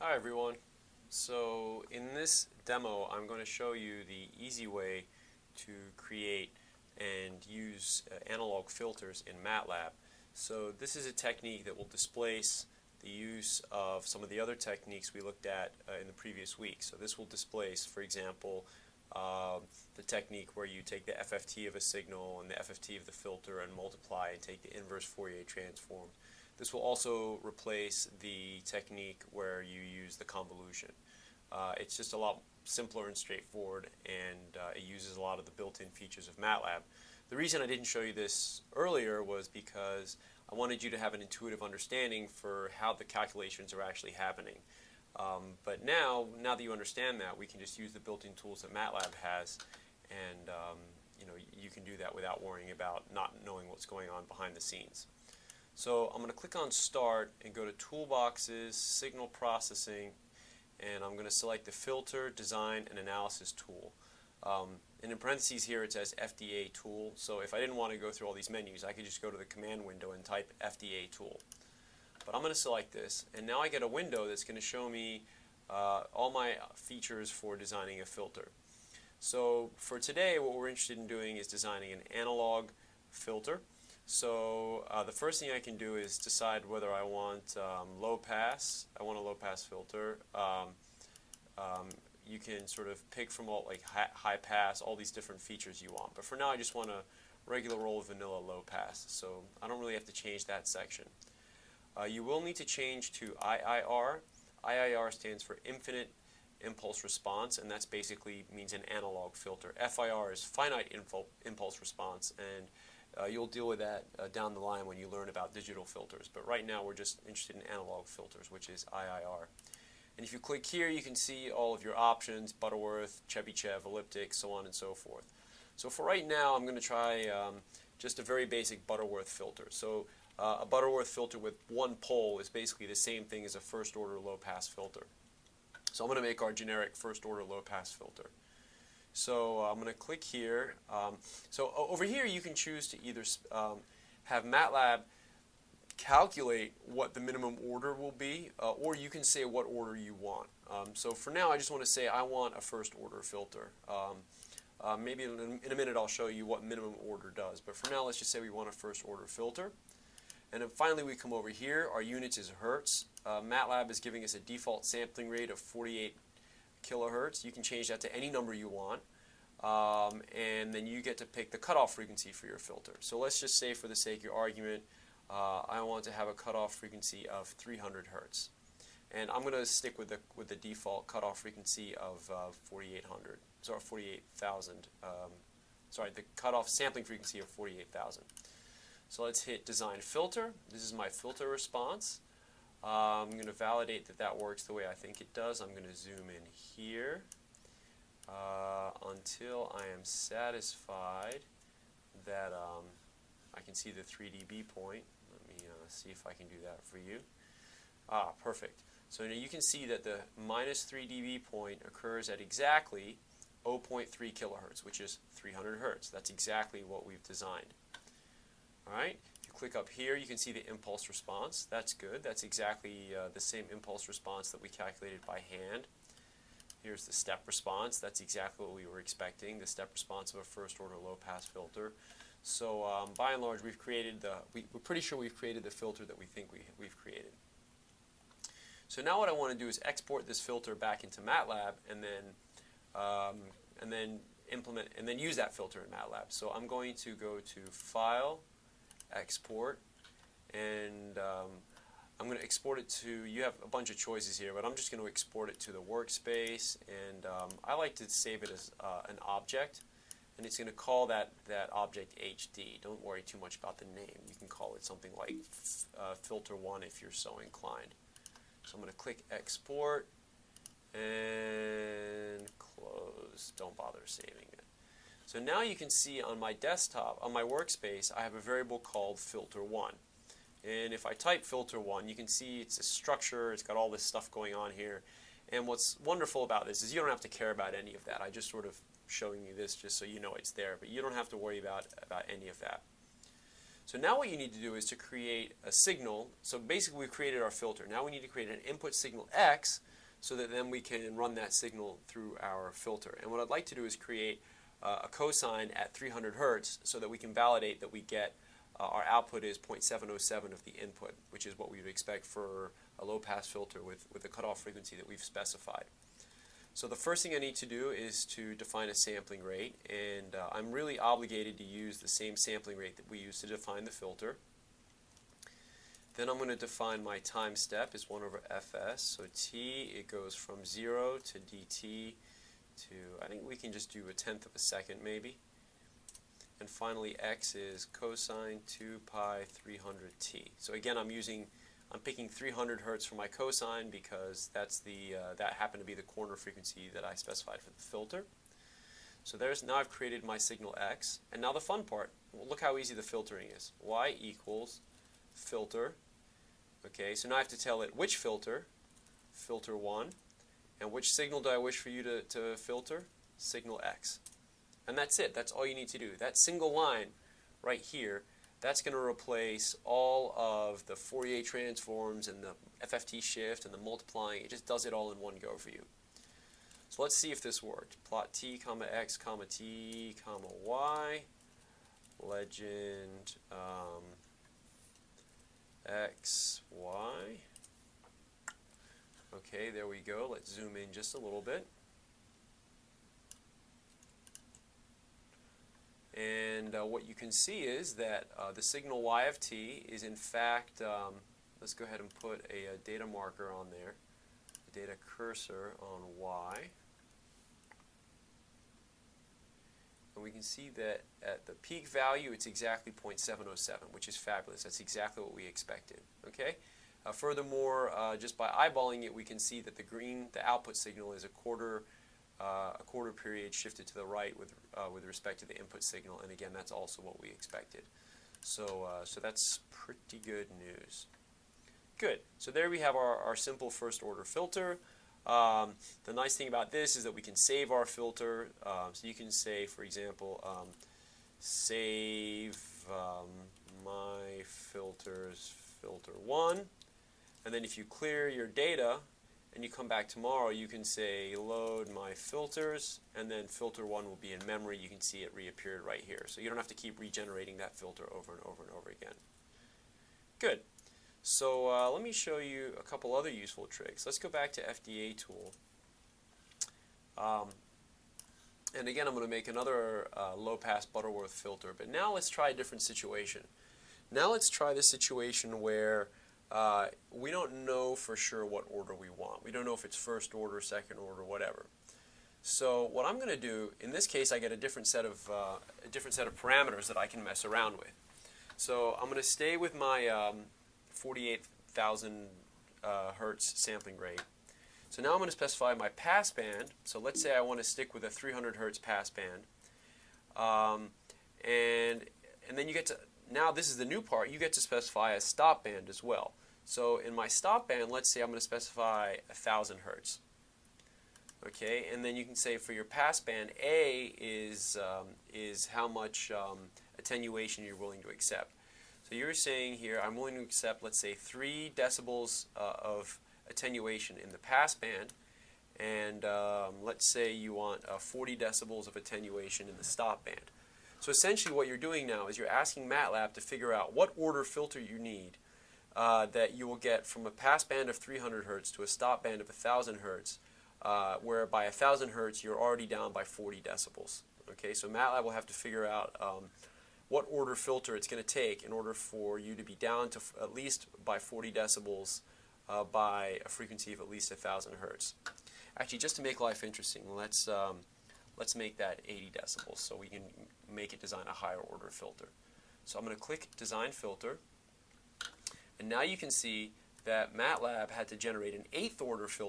Hi everyone. So in this demo I'm going to show you the easy way to create and use analog filters in Matlab. So this is a technique that will displace the use of some of the other techniques we looked at in the previous week. So this will displace, for example, the technique where you take the FFT of a signal and the FFT of the filter and multiply and take the inverse Fourier transform. This will also replace the technique where you use the convolution. It's just a lot simpler and straightforward, and it uses a lot of the built-in features of Matlab. The reason I didn't show you this earlier was because I wanted you to have an intuitive understanding for how the calculations are actually happening. But now that you understand that, we can just use the built-in tools that Matlab has, and you can do that without worrying about not knowing what's going on behind the scenes. So I'm going to click on Start and go to Toolboxes, Signal Processing, and I'm going to select the Filter, Design, and Analysis tool. And in parentheses here it says FDA tool, so if I didn't want to go through all these menus, I could just go to the command window and type FDA tool. But I'm going to select this, and now I get a window that's going to show me all my features for designing a filter. So for today, what we're interested in doing is designing an analog filter. So the first thing I can do is decide whether I want low pass. I want a low pass filter. You can sort of pick from all like high pass, all these different features you want. But for now, I just want a regular old vanilla low pass. So I don't really have to change that section. You will need to change to IIR. IIR stands for Infinite Impulse Response, and that's basically means an analog filter. FIR is Finite Impulse Response, and you'll deal with that down the line when you learn about digital filters. But right now we're just interested in analog filters, which is IIR. And if you click here, you can see all of your options: Butterworth, Chebyshev, elliptic, so on and so forth. So for right now, I'm going to try just a very basic Butterworth filter. So a Butterworth filter with one pole is basically the same thing as a first-order low-pass filter. So I'm going to make our generic first-order low-pass filter. So I'm going to click here. So over here you can choose to either have Matlab calculate what the minimum order will be, or you can say what order you want. So for now I just want to say I want a first-order filter. Maybe in a minute I'll show you what minimum order does, but for now let's just say we want a first-order filter. And then finally we come over here. Our units is hertz. Matlab is giving us a default sampling rate of 48 kilohertz. You can change that to any number you want, and then you get to pick the cutoff frequency for your filter. So let's just say, for the sake of your argument, I want to have a cutoff frequency of 300 hertz, and I'm going to stick with the default cutoff frequency of 4800. Sorry, 48,000. Sorry, the cutoff sampling frequency of 48,000. So let's hit Design Filter. This is my filter response. I'm going to validate that that works the way I think it does. I'm going to zoom in here until I am satisfied that I can see the 3 dB point. Let me see if I can do that for you. Perfect. So now you can see that the minus 3 dB point occurs at exactly 0.3 kilohertz, which is 300 hertz. That's exactly what we've designed. All right. If you click up here, you can see the impulse response. That's good. That's exactly the same impulse response that we calculated by hand. Here's the step response. That's exactly what we were expecting, the step response of a first-order low-pass filter. So by and large, we're pretty sure we've created the filter that we think we've created. So now what I want to do is export this filter back into Matlab, and then implement and then use that filter in Matlab. So I'm going to go to File, Export, and I'm going to export it to, you have a bunch of choices here, but I'm just going to export it to the workspace, and I like to save it as an object, and it's going to call that object HD. Don't worry too much about the name. You can call it something like filter1 if you're so inclined. So I'm going to click Export and close. Don't bother saving it. So now you can see on my desktop, on my workspace, I have a variable called filter1. And if I type filter1, you can see it's a structure, it's got all this stuff going on here. And what's wonderful about this is you don't have to care about any of that. I just sort of showing you this just so you know it's there, but you don't have to worry about any of that. So now what you need to do is to create a signal. So basically we've created our filter. Now we need to create an input signal X so that then we can run that signal through our filter. And what I'd like to do is create a cosine at 300 hertz so that we can validate that we get our output is 0.707 of the input, which is what we would expect for a low-pass filter with the cutoff frequency that we've specified. So the first thing I need to do is to define a sampling rate, and I'm really obligated to use the same sampling rate that we use to define the filter. Then I'm going to define my time step as 1 over fs. So t, it goes from 0 to dt to, I think we can just do 1/10 of a second maybe. And finally x is cosine 2 pi 300t. So again, I'm picking 300 hertz for my cosine because that's that happened to be the corner frequency that I specified for the filter. So now I've created my signal x. And now the fun part, well, look how easy the filtering is. Y equals filter. Okay, so now I have to tell it which filter, filter 1, and which signal do I wish for you to filter? Signal x. And that's it. That's all you need to do. That single line right here, that's going to replace all of the Fourier transforms and the FFT shift and the multiplying. It just does it all in one go for you. So let's see if this worked. Plot t, comma x, comma t, comma y. Legend x, y. Okay, there we go. Let's zoom in just a little bit. And what you can see is that the signal y of t is in fact, let's go ahead and put a data marker on there, a data cursor on y. And we can see that at the peak value it's exactly 0.707, which is fabulous. That's exactly what we expected. Okay. Furthermore, just by eyeballing it, we can see that the output signal is a quarter period shifted to the right with respect to the input signal, and again, that's also what we expected. So that's pretty good news. Good. So there we have our simple first order filter. The nice thing about this is that we can save our filter. So you can say, for example, save my filters, filter 1, and then if you clear your data and you come back tomorrow, you can say load my filters, and then filter 1 will be in memory. You can see it reappeared right here. So you don't have to keep regenerating that filter over and over and over again. Good. So let me show you a couple other useful tricks. Let's go back to FDA tool. And again, I'm going to make another low-pass Butterworth filter. But now let's try a different situation. Now let's try the situation where we don't know for sure what order we want. We don't know if it's first order, second order, whatever. So what I'm going to do, in this case, I get a different set of parameters that I can mess around with. So I'm going to stay with my 48,000 hertz sampling rate. So now I'm going to specify my pass band. So let's say I want to stick with a 300 hertz pass band, and then you get to, now this is the new part, you get to specify a stop band as well. So in my stop band, let's say I'm going to specify 1,000 hertz. Okay, and then you can say for your pass band, A is how much attenuation you're willing to accept. So you're saying here, I'm willing to accept, let's say, 3 decibels of attenuation in the pass band, and let's say you want 40 decibels of attenuation in the stop band. So essentially what you're doing now is you're asking Matlab to figure out what order filter you need that you will get from a pass band of 300 hertz to a stop band of 1,000 hertz, where by 1,000 hertz you're already down by 40 decibels. Okay, so Matlab will have to figure out what order filter it's going to take in order for you to be down to at least by 40 decibels by a frequency of at least 1,000 hertz. Actually, just to make life interesting, let's make that 80 decibels so we can make it design a higher order filter. So I'm going to click Design Filter, and now you can see that Matlab had to generate an 8th order filter